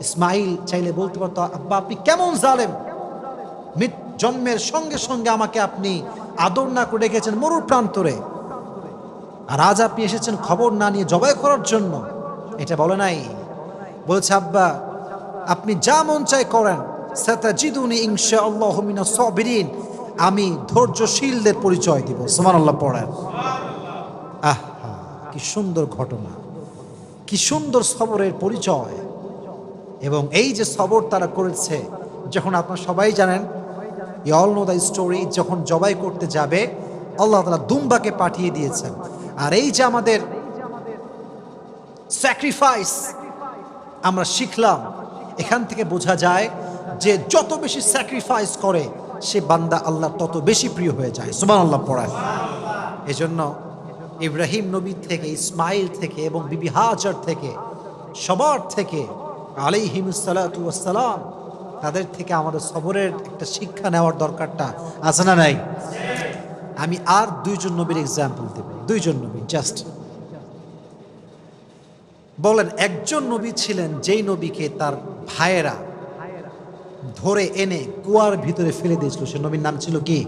ইসমাইল চাইলে বলতে পারতো, আব্বা আপনি কেমন জালেম, জন্মের সঙ্গে সঙ্গে আমাকে আপনি আদর না করে রেখেছেন মরুর প্রান্তরে, আর আজ আপনি এসেছেন খবর না নিয়ে জবাই করার জন্য। এটা বলে নাই। বলছে আব্বা আপনি যা মন চাই করেন, সাতাজিদুনি ইনশাআল্লাহু মিনাস সাবিরিন, আমি ধৈর্যশীলদের পরিচয় দিব। সুবহানাল্লাহ পড়েন। আহা কি সুন্দর ঘটনা, কি সুন্দর সবরের পরিচয়। এবং এই যে সবর তারা করেছে, যখন আপনারা সবাই জানেন, you all know the story, যখন জবাই করতে যাবে আল্লাহ তাআলা দুম্বাকে পাঠিয়ে দিয়েছেন। আর এই যে আমাদের স্যাক্রিফাইস আমরা শিখলাম, এখান থেকে বোঝা যায় যে যত বেশি স্যাক্রিফাইস করে সে বান্দা আল্লাহ তত বেশি প্রিয় হয়ে যায়। সুবহানাল্লাহ পড়ায়। এজন্য ইব্রাহিম নবী থেকে, ইসমাইল থেকে এবং বিবি হাজার থেকে, সবার থেকে আলাইহিমুস সালাতু ওয়াস সালাম, তাদের থেকে আমাদের সবরের একটা শিক্ষা নেওয়ার দরকারটা আছে না নাই? আমি আর দুইজন নবীর এক্সাম্পল দেব, দুইজন নবী জাস্ট। বলেন একজন নবী ছিলেন যেই নবীকে তার ভাইয়েরা ধরে এনে কুয়ার ভিতরে ফেলে দিয়েছিল, সে নবীর নাম ছিল কি?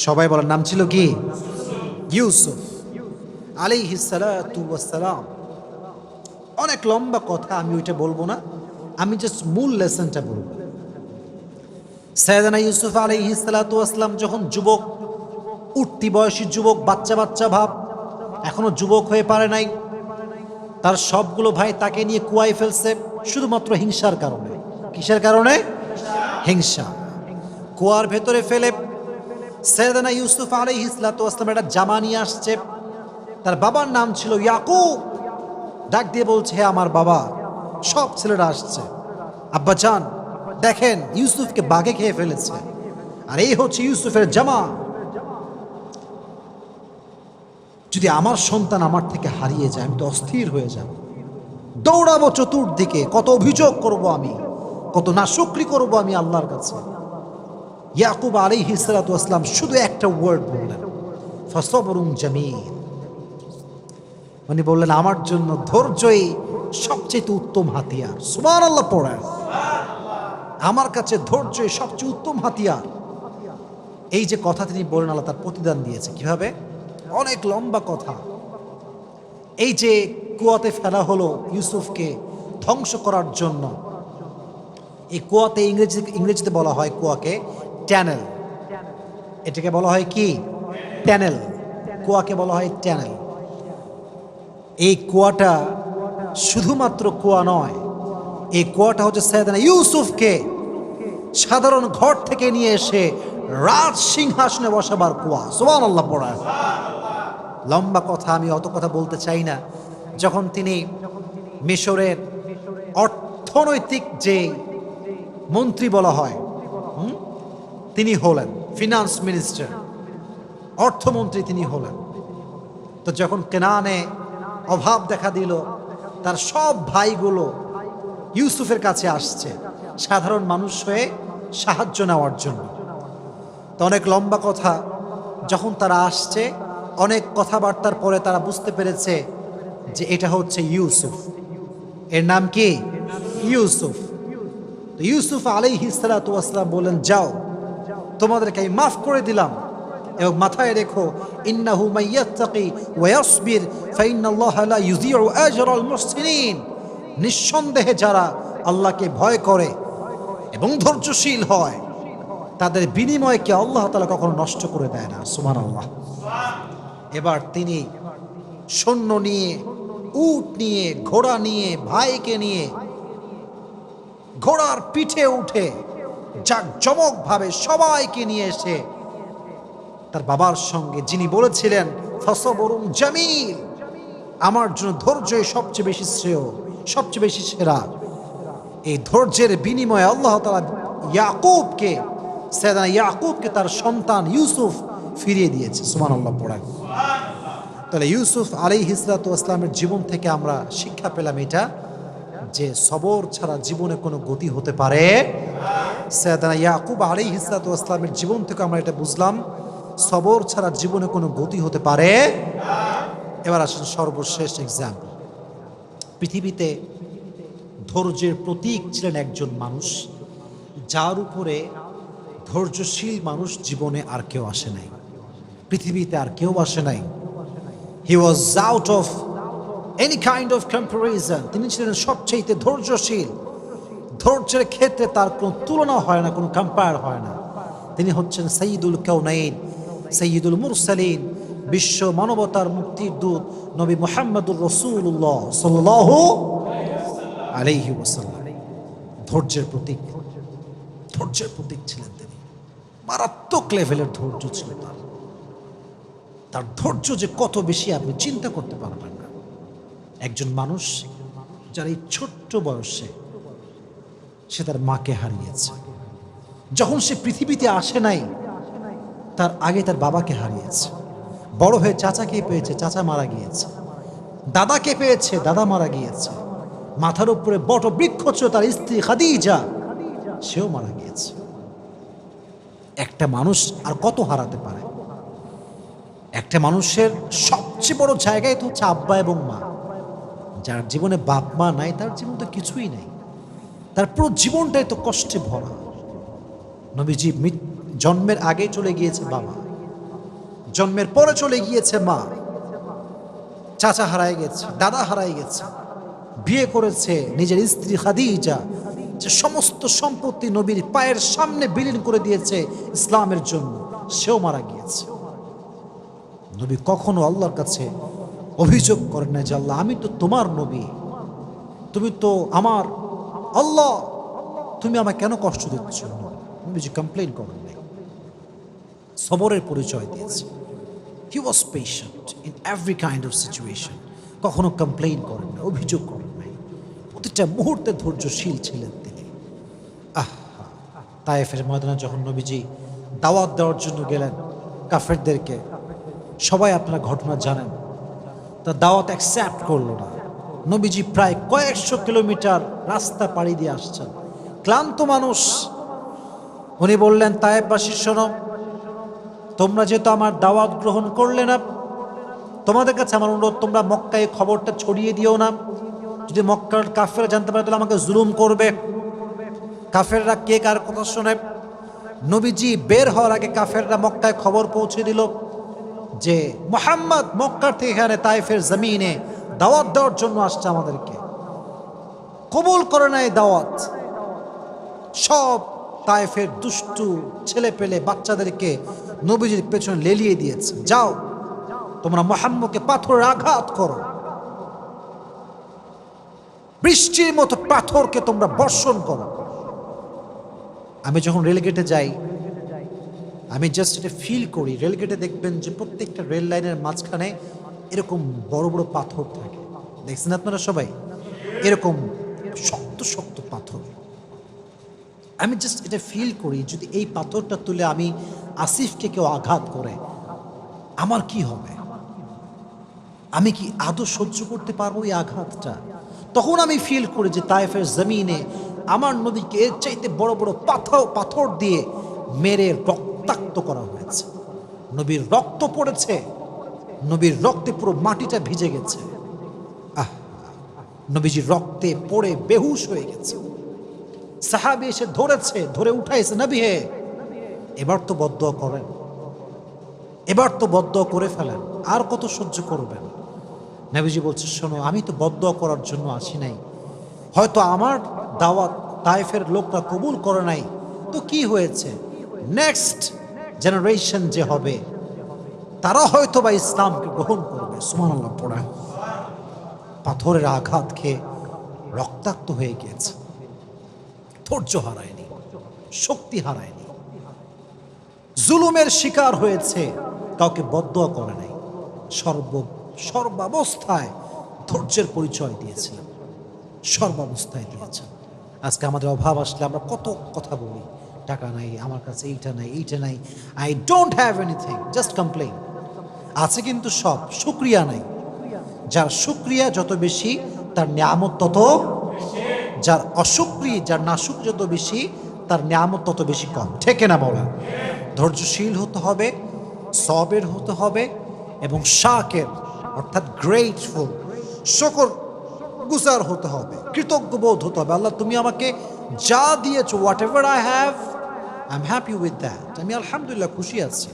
সবাই বলেন নাম ছিল কি? ইউসুফ আলাইহিস সালাতু ওয়াস সালাম। অনেক লম্বা কথা, আমি ওইটা বলবো না, আমি জাস্ট মূল লেসনটা বলবো। সাইয়েদনা ইউসুফ আলাইহিস সালাতু ওয়াসসালাম যখন যুবক, উঠতি বয়সী যুবক, বাচ্চা বাচ্চা ভাব, এখনো যুবক হয়ে পারে নাই, তার সবগুলো ভাই তাকে নিয়ে কুয়ায় ফেলছে শুধুমাত্র হিংসার কারণে। কিসের কারণে? হিংসা। কুয়ার ভেতরে ফেলে সাইয়েদনা ইউসুফ আলাইহিস সালাতু ওয়াসসালাম একটা জামা নিয়ে আসছে। তার বাবার নাম ছিল ইয়াকুব। ডাক দিয়ে বলছে, হে আমার বাবা, সব ছেলেরা আসছে, আব্বাজান দেখেন ইউসুফকে বাঘে খেয়ে ফেলেছে, আর এই হচ্ছে ইউসুফের জামা। যদি আমার সন্তান আমার থেকে হারিয়ে যায়, আমি তো অস্থির হয়ে যাব, দৌড়াবো চতুর্দিকে, কত অভিযোগ করব আমি, কত নাশুকরি করব আমি আল্লাহর কাছে। ইয়াকুব আলাইহিস সালাতু ওয়াসসালাম শুধু একটা ওয়ার্ড বললেন, ফাসবরুন জামিল। উনি বললেন, আমার জন্য ধৈর্যই সবচেয়ে উত্তম হাতিয়ার। সুবহানাল্লাহ পড়েন। আমার কাছে ধৈর্যই সবচেয়ে উত্তম হাতিয়ার। এই যে কথা তিনি বলেন, আল্লাহ তার প্রতিদান দিয়েছে কিভাবে? অনেক লম্বা কথা। এই যে কুয়াতে ফেলা হলো ইউসুফকে ধ্বংস করার জন্য, এই কুয়াতে ইংরেজিতে বলা হয় কুয়াকে ট্যানেল। এটাকে বলা হয় কি? ট্যানেল। কুয়াকে বলা হয় ট্যানেল। এই কুয়াটা শুধুমাত্র কুয়া নয়, এই কুয়াটা হচ্ছে সাইয়েদনা ইউসুফকে সাধারণ ঘর থেকে নিয়ে এসে রাজ সিংহাসনে বসাবার কুয়া। সুবহানাল্লাহ পড়া। লম্বা কথা, আমি অত কথা বলতে চাই না। যখন তিনি মিশরের অর্থনৈতিক যে মন্ত্রী বলা হয়, তিনি হলেন ফিনান্স মিনিস্টার, অর্থমন্ত্রী তিনি হলেন। তো যখন কেনানে অভাব দেখা দিল, তার সব ভাইগুলো ইউসুফের কাছে আসছে সাধারণ মানুষ হয়ে সাহায্য নেওয়ার জন্য। তো অনেক লম্বা কথা, যখন তারা আসছে, অনেক কথাবার্তার পরে তারা বুঝতে পেরেছে যে এটা হচ্ছে ইউসুফ। এর নাম কি? ইউসুফ। তো ইউসুফ আলাইহিস সালাতু ওয়াসসালাম বলেন, যাও, তোমাদেরকে আমি মাফ করে দিলাম, এবং মাথায় রেখো, ইন্নাহু মাইয়াত্তাকি ওয়া ইয়াসবির ফাইন্নাল্লাহা লা ইউযিউ আজরাল মুহসিনিন। নিঃসন্দেহে যারা আল্লাহকে ভয় করে এবং ধৈর্যশীল হয়, তাদের বিনিময়কে আল্লাহ তাআলা কখনো নষ্ট করে দেয় না। সুবহানাল্লাহ। এবার তিনি সৈন্য নিয়ে, উট নিয়ে, ঘোড়া নিয়ে, ভাইকে নিয়ে ঘোড়ার পিঠে উঠে জাঁকজমকভাবে সবাইকে নিয়ে এসে তার বাবার সঙ্গে, যিনি বলেছিলেন ফাসবরুন জামিল, আমার জন্য ধৈর্যই সবচেয়ে বেশি শ্রেয়, সবচেয়ে বেশি সেরা, এই ধৈর্যের বিনিময়ে আল্লাহ তাআলা ইয়াকুবকে, সাইয়েদনা ইয়াকুবকে তার সন্তান ইউসুফ ফিরিয়ে দিয়েছে। সুবহানাল্লাহ পড়েন। তাহলে ইউসুফ আলাইহিস সালাতু ওয়াসসালামের জীবন থেকে আমরা শিক্ষা পেলাম এটা, যে সবর ছাড়া জীবনে কোনো গতি হতে পারে। সাইয়েদনা ইয়াকুব আলাইহিস সালাতু ওয়াসসালামের জীবন থেকে আমরা এটা বুঝলাম, সবর ছাড়া জীবনে কোনো গতি হতে পারে। এবার আসেন সর্বশেষ এক্সাম্পল। পৃথিবীতে ধৈর্যের প্রতীক ছিলেন একজন মানুষ, যার উপরে ধৈর্যশীল মানুষ জীবনে আর কেউ আসে নাই, পৃথিবীতে আর কেউ আসে নাই। He was out of any kind of comparison. তিনি ছিলেন সবচেয়ে ধৈর্যশীল। ধৈর্যের ক্ষেত্রে তার কোনো তুলনা হয় না, কোনো কম্পেয়ার হয় না। তিনি হচ্ছেন সাইয়্যিদুল কাউনাইন, সাইয়্যিদুল মুরসালিন, বিশ্ব মানবতার মুক্তির দূত নবী মুহাম্মদুর রাসূলুল্লাহ সাল্লাল্লাহু আলাইহি ওয়াসাল্লাম। ধৈর্যের প্রতীক, ধৈর্যের প্রতীক ছিলেন তিনি। মারাত্মক লেভেলের ধৈর্য ছিল তার। তার ধৈর্য যে কত বেশি আপনি চিন্তা করতে পারবেন না। একজন মানুষ যার এই ছোট্ট বয়সে সে তার মাকে হারিয়েছে, যখন সে পৃথিবীতে আসে নাই তার আগে তার বাবাকে হারিয়েছে, বড় হয়ে চাচাকে পেয়েছে, চাচা মারা গিয়েছে, দাদাকে পেয়েছে, দাদা মারা গিয়েছে, মাথার উপরে বট বৃক্ষ ছিল তার স্ত্রী খাদিজা, সেও মারা গিয়েছে। একটা মানুষ আর কত হারাতে পারে? একটা মানুষের সবচেয়ে বড় জায়গায় তো হচ্ছে আব্বা এবং মা। যার জীবনে বাপ মা নাই, তার জীবন তো কিছুই নাই, তার পুরো জীবনটাই তো কষ্টে ভরা। নবীজি জন্মের আগে চলে গিয়েছে বাবা, জন্মের পরে চলে গিয়েছে মা, চাচা হারায় গেছে, দাদা হারায় গেছে, বিয়ে করেছে নিজের স্ত্রী খাদিজা, যে সমস্ত সম্পত্তি নবীর পায়ের সামনে বিলীন করে দিয়েছে ইসলামের জন্য, সেও মারা গিয়েছে। নবী কখনো আল্লাহর কাছে অভিযোগ করেন না যে আল্লাহ আমি তো তোমার নবী, তুমি তো আমার আল্লাহ, তুমি আমায় কেন কষ্ট দিচ্ছ? নবীজি কমপ্লেন করেন নাই, সবরের পরিচয় দিয়েছে। He was patient in every kind of situation. কখনো কমপ্লেন করেন না, অভিযোগ করেন নাই, প্রতিটা মুহূর্তে ধৈর্যশীল ছিলেন তিনি। তায়েফের ময়দানে যখন নবীজি দাওয়াত দেওয়ার জন্য গেলেন কাফেরদেরকে, সবাই আপনারা ঘটনা জানেন, তা দাওয়াত অ্যাকসেপ্ট করলো না। নবীজি প্রায় কয়েকশো কিলোমিটার রাস্তা পাড়ি দিয়ে আসছেন, ক্লান্ত মানুষ। উনি বললেন, তায়েফবাসী শোনো, তোমরা যেহেতু আমার দাওয়াত গ্রহণ করলে না, তোমাদের কাছে আমার অনুরোধ, তোমরা মক্কায় খবরটা ছড়িয়ে দিও না। যদি মক্কার কাফেররা জানতে পারে তাহলে আমাকে জুলুম করবে। কাফেররা কে কার কথা শোনে? নবীজি বের হওয়ার আগে কাফেররা মক্কায় খবর পৌঁছে দিল যে মুহাম্মদ মক্কার থেকে এখানে তায়েফের জমিনে দাওয়াত দেওয়ার জন্য আসছে, আমাদেরকে কবুল করে না এই দাওয়াত। সব তায়েফের দুষ্টু ছেলে পেলে বাচ্চাদেরকে নবীজির পেছনে লেলিয়ে দিয়েছে, যাও তোমরা মুহাম্মদকে পাথরের আঘাত করো, বৃষ্টির মতো পাথরকে তোমরা বর্ষণ করো। আমি যখন রেলগেটে যাই, আমি জাস্ট এটা ফিল করি, রেলগেটে দেখবেন যে প্রত্যেকটা রেল লাইনের মাঝখানে এরকম বড় বড় পাথর থাকে, দেখছেন আপনারা সবাই, এরকম শক্ত শক্ত পাথর। আমি জাস্ট এটা ফিল করি, যদি এই পাথরটা তুলে আমি আসিফকে কেউ আঘাত করে আমার কি হবে? আমি কি আদৌ সহ্য করতে পারবো এই আঘাতটা? তখন আমি ফিল করি যে তায়েফের জমিনে আমার নবীকে এর চাইতে বড় বড় পাথর দিয়ে মেরে রক্তাক্ত করা হয়েছে। নবীর রক্ত পড়েছে, নবীর রক্তে পুরো মাটিটা ভিজে গেছে। নবীজির রক্তে পড়ে বেহুশ হয়ে গেছে। সাহাবী এসে ধরেছে, ধরে উঠাইছে, নবী হে এবার তো বদদুয়া করেন, এবার তো বদদুয়া করে ফেলেন, আর কত সহ্য করবেন? নবীজি বলছে, শোনো, আমি তো বদদুয়া করার জন্য আসি নাই, হয়তো আমার দাওয়াত তায়েফের লোকরা কবুল করে নাই, তো কি হয়েছে, নেক্সট জেনারেশন যে হবে তারা হয়তো বা ইসলামকে গ্রহণ করবে। সুবহানাল্লাহ পড়া। পাথরের আঘাত খেয়ে রক্তাক্ত হয়ে গিয়েছে, ধৈর্য হারায়নি, শক্তি হারায়নি, জুলুমের শিকার হয়েছে, কাউকে বদদুয়া করে নাই, সর্বাবস্থায় ধৈর্যের পরিচয় দিয়েছিলেন, সর্বাবস্থায় দিয়েছেন। আজকে আমাদের অভাব আসলে আমরা কত কথা বলি, টাকা নাই, আমার কাছে এইটা নাই, এইটা নাই, I don't have anything, just complain. আছে কিন্তু সব, শুকরিয়া নাই। যার শুকরিয়া যত বেশি তার নিয়ামত তত, যার অশুকরি, যার নাশুক যত বেশি তার নিয়ামত তত বেশি কম। ঠিক না বলা? ধৈর্যশীল হতে হবে, সবের হতে হবে, এবং শাকের অর্থাৎ গ্রেটফুল, শুকর গুজার হতে হবে, কৃতজ্ঞ বোধ হতে হবে। আল্লাহ তুমি আমাকে যা দিয়েছো, what ever I have, I am happy with that. আমি আলহামদুলিল্লাহ খুশি আছি।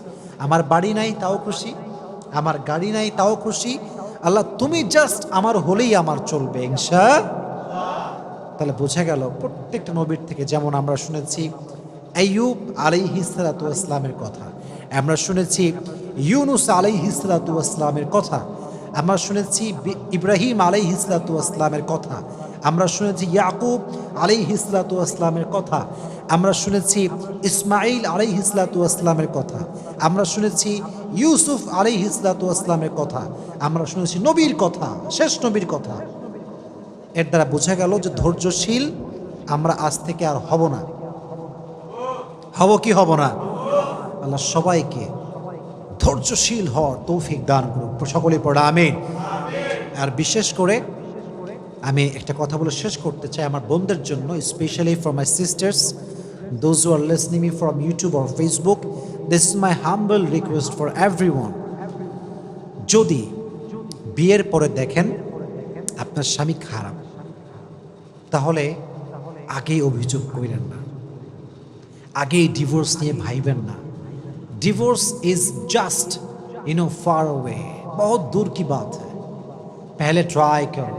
আমার বাড়ি নাই তাও খুশি, আমার গাড়ি নাই তাও খুশি। আল্লাহ তুমি জাস্ট আমার হলেই আমার চলবে ইনশাআল্লাহ। তাহলে বোঝা গেল প্রত্যেকটা নবীর থেকে, যেমন আমরা শুনেছি আইয়ুব আলাইহিস সালাতু ওয়াস সালামের কথা, আমরা শুনেছি ইউনুস আলাইহিস সালাতু ওয়াস সালামের কথা, আমরা শুনেছি ইব্রাহিম আলাইহিস সালাতু ওয়াস সালামের কথা, আমরা শুনেছি ইয়াকুব আলাইহিস সালাতু ওয়াস সালামের কথা, আমরা শুনেছি ইসমাঈল আলাইহিস সালাতু ওয়াস সালামের কথা, আমরা শুনেছি ইউসুফ আলাইহিস সালাতু ওয়াস সালামের কথা, আমরা শুনেছি নবীর কথা, শেষ নবীর কথা। এর দ্বারা বোঝা গেল যে ধৈর্যশীল আমরা আজ থেকে আর হব না। হব কি হব না? আল্লাহ সবাইকে ধৈর্যশীল হওয়ার তৌফিক দান করুক, সকলেই পড়া আমিন। আর বিশেষ করে আমি একটা কথা বলে শেষ করতে চাই আমার বোনদের জন্য, specially for my sisters, those who R listening me from YouTube or Facebook, this is my humble request for everyone. যদি বিয়ের পরে দেখেন আপনার স্বামী খারাপ, তাহলে আগেই অভিযোগ করেন না, আগেই ডিভোর্স নিয়ে ভাইবেন না। Divorce is just far away, बहुत दूर की बात है। पहले ट्राई करो,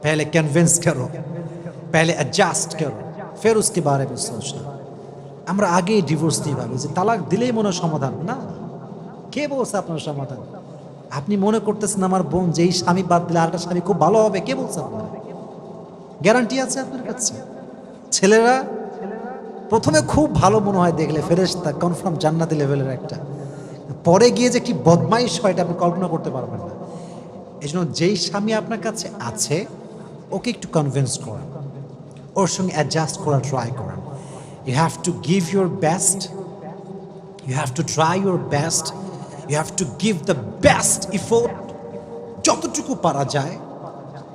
पहले कन्विंस करो, पहले एडजस्ट करो, फिर उसके बारे में सोचना। আমরা আগেই ডিভোর্স দিয়ে ভাবি যে তালাক দিলেই মনে হয় সমাধান। না, কে বলছে আপনার সমাধান? আপনি মনে করতেছেন আমার বোন যেই স্বামী বাদ দিলে আরেকটা স্বামী খুব ভালো হবে, কে বলছে আপনার? গ্যারান্টি আছে আপনার কাছে? ছেলেরা প্রথমে খুব ভালো মনে হয় দেখলে, ফেরেশতা, কনফার্ম জান্নাতি লেভেলের একটা, পরে গিয়ে যে কি বদমাইশ হয় এটা আপনি কল্পনা করতে পারবেন না। এই জন্য যেই স্বামী আপনার কাছে আছে ওকে একটু কনভিন্স করেন, ওর সঙ্গে অ্যাডজাস্ট করার ট্রাই করেন। You have to give your best, you have to try your best, you have to give the best effort. যতটুকু পারা যায়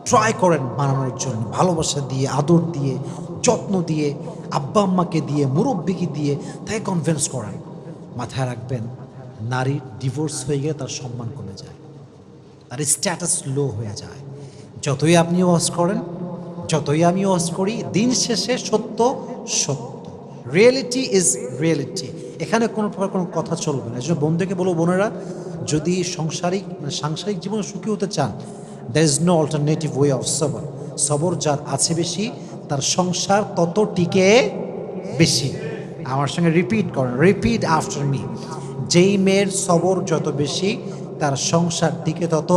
ট্রাই করেন মানানোর জন্য, ভালোবাসা দিয়ে, আদর দিয়ে, যত্ন দিয়ে, আব্বা আম্মাকে দিয়ে, মুরব্বিকে দিয়ে তাকে কনভিন্স করেন। মাথায় রাখবেন, নারীর ডিভোর্স হয়ে গেলে তার সম্মান কমে যায়, তার স্ট্যাটাস লো হয়ে যায়। যতই আপনি ওয়াজ করেন, যতই আমি ওয়াজ করি, দিন শেষে সত্য সত্য, রিয়েলিটি ইজ রিয়েলিটি। এখানে কোনো প্রকার কোনো কথা চলবে না। এই জন্য বন্ধুকে বলবো, বোনেরা, যদি সাংসারিক জীবনে সুখী হতে চান, there is no alternative way of সবর। সবর যার আছে বেশি, তার সংসার তত টিকে বেশি। আমার সঙ্গে রিপিট করেন, রিপিট আফটার মি। যেই মেয়ের সবর যত বেশি, তার সংসার টিকে তত।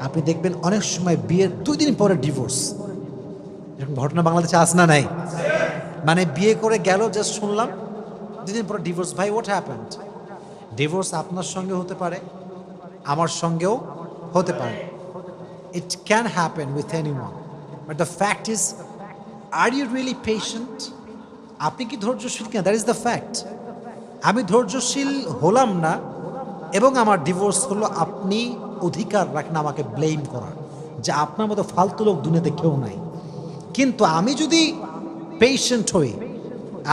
আপনি দেখবেন অনেক সময় বিয়ের 2 দিন পরে ডিভোর্স, এরকম ঘটনা বাংলাদেশে আছে না নাই? মানে বিয়ে করে গেল, জাস্ট শুনলাম 2 দিন পরে ডিভোর্স। ভাই, হোয়াট হ্যাপেন্ড? ডিভোর্স আপনার সঙ্গে হতে পারে, আমার সঙ্গেও হতে পারে। It can happen with anyone, but the fact is, are you really patient? আপনি কি ধৈর্যশীল কিনা? That is the fact. আমি ধৈর্যশীল হলাম না এবং আমার ডিভোর্স হলো, আপনি অধিকার রাখেন আমাকে ব্লেম করার, যে আপনার মতো ফালতু লোক দুনিয়াতে কেউ নাই। কিন্তু আমি যদি পেশেন্ট হই,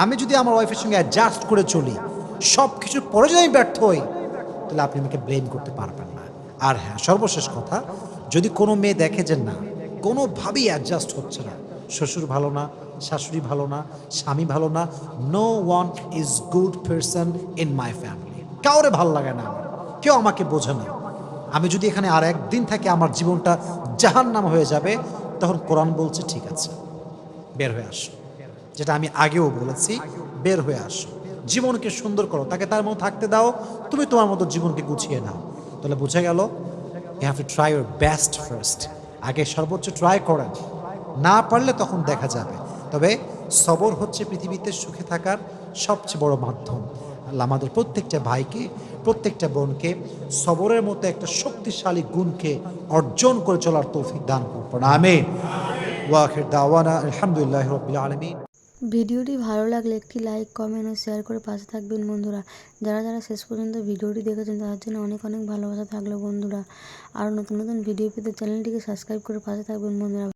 আমি যদি আমার ওয়াইফের সঙ্গে অ্যাডজাস্ট করে চলি, সব কিছুর পরে যদি আমি ব্যর্থ হই, তাহলে আপনি আমাকে ব্লেম করতে পারবেন না। আর হ্যাঁ, সর্বশেষ কথা, যদি কোনো মেয়ে দেখে যে না, কোনোভাবেই অ্যাডজাস্ট হচ্ছে না, শ্বশুর ভালো না, শাশুড়ি ভালো না, স্বামী ভালো না, no one is good person in my family, কাউরে ভালো লাগে না আমার, কেউ আমাকে বোঝে না, আমি যদি এখানে আর একদিন থাকি আমার জীবনটা জাহান্নাম হয়ে যাবে, তখন কোরআন বলছে ঠিক আছে, বের হয়ে আসো। যেটা আমি আগেও বলেছি, বের হয়ে আসো, জীবনকে সুন্দর করো, তাকে তার মতো থাকতে দাও, তুমি তোমার মতো জীবনকে গুছিয়ে নাও। তাহলে বুঝে গেল, you have to try your best first. আগে সর্বোচ্চ ট্রাই করেন, না পারলে তখন দেখা যাবে। তবে সবর হচ্ছে পৃথিবীতে সুখে থাকার সবচেয়ে বড় মাধ্যম। আল্লাহ আমাদের প্রত্যেকটা ভাইকে, প্রত্যেকটা বোনকে সবরের মতো একটা শক্তিশালী গুণকে অর্জন করে চলার তৌফিক দান করুন। আমিন। ওয়া আখির দাওয়ানা আলহামদুলিল্লাহি রাব্বিল আলামিন। ভিডিওটি ভালো লাগলে একটি লাইক, কমেন্ট ও শেয়ার করে পাশে থাকবেন বন্ধুরা। যারা যারা শেষ পর্যন্ত ভিডিওটি দেখেছেন তাদের জন্য অনেক অনেক ভালোবাসা থাকলো বন্ধুরা। আর নতুন নতুন ভিডিও পেতে চ্যানেলটিকে সাবস্ক্রাইব করে পাশে থাকবেন বন্ধুরা।